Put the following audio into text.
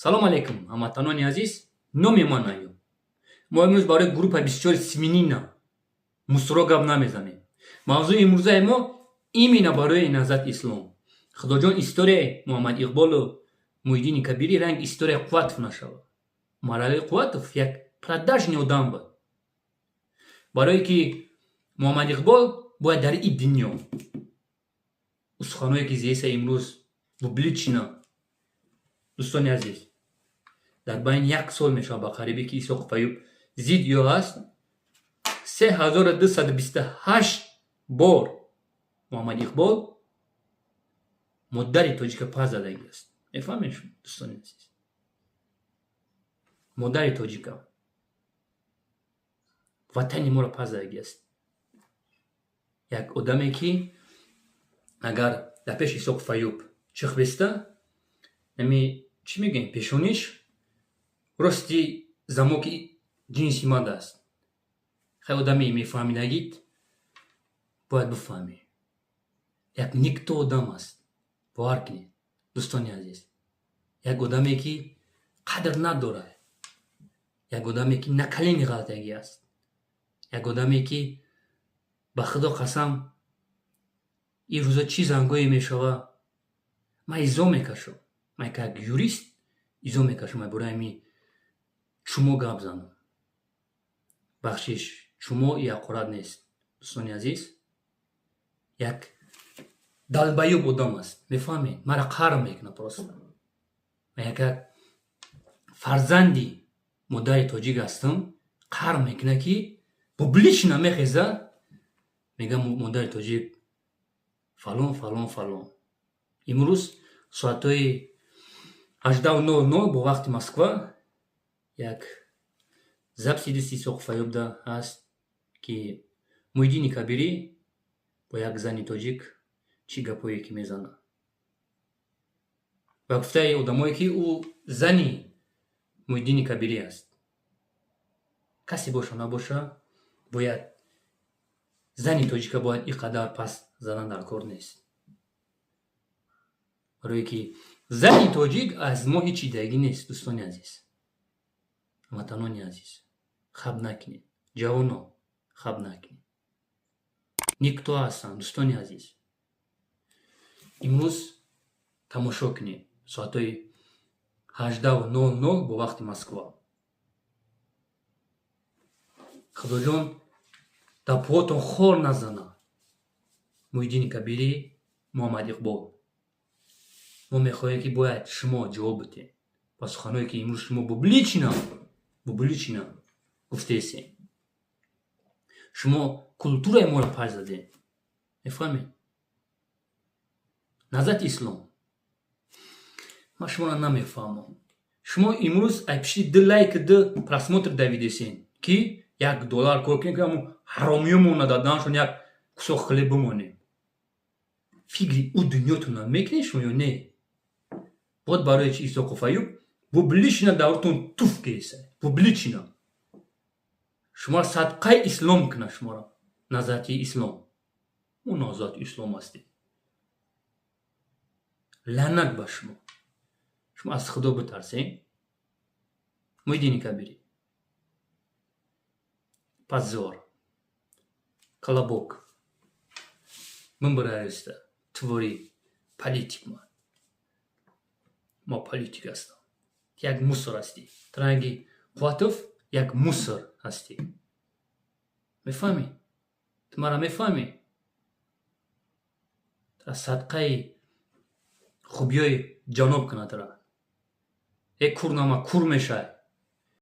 салом алейкум, ҳамватанони азиз, номи ман Айёб. Мо имрӯз барои группа бисёри симинина мусро гап намезанем. Мавзӯи имрӯзаи мо именно барои Наҳзати Ислом. Худоҷон историяи Муҳаммад Иқболу Муҳиддини Кабирӣ ранг историяи Қувватов нашавад. Муҳаммад Қувватов як продажни одам буд. Барое ки Муҳаммад Иқбол бояд дар ин дунё суханое ки зиеста имрӯз публично, дӯстони азиз, дар байни 1 сол мешавад ба қарибӣ ки Исоқ Файюб видео ҳаст. 3228 бор Муҳаммад Иқбол модари тоҷика пас задаги аст. Мефаҳмед шумо, дӯстони азиз? Модари тоҷика ватани моро пас задаги аст. Як одаме ки агар дар пеши Исоқ Файюб чиқ биста, нами чӣ мегӯем, пешониш рости замоки ҷинси мард аст. Хай одаме мефаҳмидагид бояд бифаҳмӣ. Як никто одам аст. бовар кунед, дӯстони азиз. Як одаме ки қадр надорад. Як одаме ки накалини ғалтагӣ аст. Як одаме ки ба худо қасам ин рӯза чӣ зангое мешавад. ман изо мекашам. ман як юрист изо мекашам бораи ҳамин чумо гап занам. бахшиш чумо и ҳақорат нест, дӯстони азиз. як далбаёб одам аст. мефаҳмед? мара қаҳр мекунад просто. ман як фарзанди модари тоҷик ҳастам. қаҳр мекунад ки публично мехезад, мега модари тоҷик фалон фалон фалон. имрӯз соатҳои 18:00 бо вақти Москва як записи дисти Исоқ Файюб ҳаст ки Муҳиддини Кабирӣ бо як зани тоҷик чӣ гапое ки мезанад. ва гуфтаи одамое ки ӯ зани Муҳиддини Кабирӣ аст. касе боша набоша, бояд зани тоҷика бояд ин қадар пас задан дар кор нест. барое ки зани тоҷик аз мо ҳеҷ чидагӣ нест, дӯстони азиз. ҳамватанони азиз, хаб накунед. ҷавоно, хаб накунед. никто ҳастанд, дӯстони азиз. имрӯз тамошо кунед. соатҳои 18:00 бо вақти Москва. худоҷон дар поҳотон хор назанад. Муҳиддини Кабирӣ, Муҳаммад Иқбол. мо мехоҳем ки бояд шумо ҷавоб бидед ба суханое ки имрӯз шумо публично гуфтесед. шумо культураи моро паш задед. мефаҳмед? Наҳзати Ислом. ман шуморо намефаҳмам. шумо имрӯз аз пиши ду лайк ду просмотр дар видеосен ки $1 кор кунед ки ҳамун ҳаромиёмона дар данашон як кусок хлеб бимонем. фикри ӯ дунётона мекунед шумо ё не? бояд барои чи Исоқ Файюб публично давртон туф кеса. публично. шуморо садқаи ислом кунад. шуморо Наҳзати Ислом. мо Наҳзати Ислом ҳастем. лаънат ба шумо. шумо аз худо битарсед. Муҳиддини Кабирӣ, позор, колобок, мынбираёста твори политик ман. мо политик ҳастам. як мусор ҳастӣ. транги Қувватов як мусор ҳастӣ. мефаҳмӣ? ту мара мефаҳмӣ? аз садқаи хубиёи ҷаноб кунад тара. кур нама кур мешай.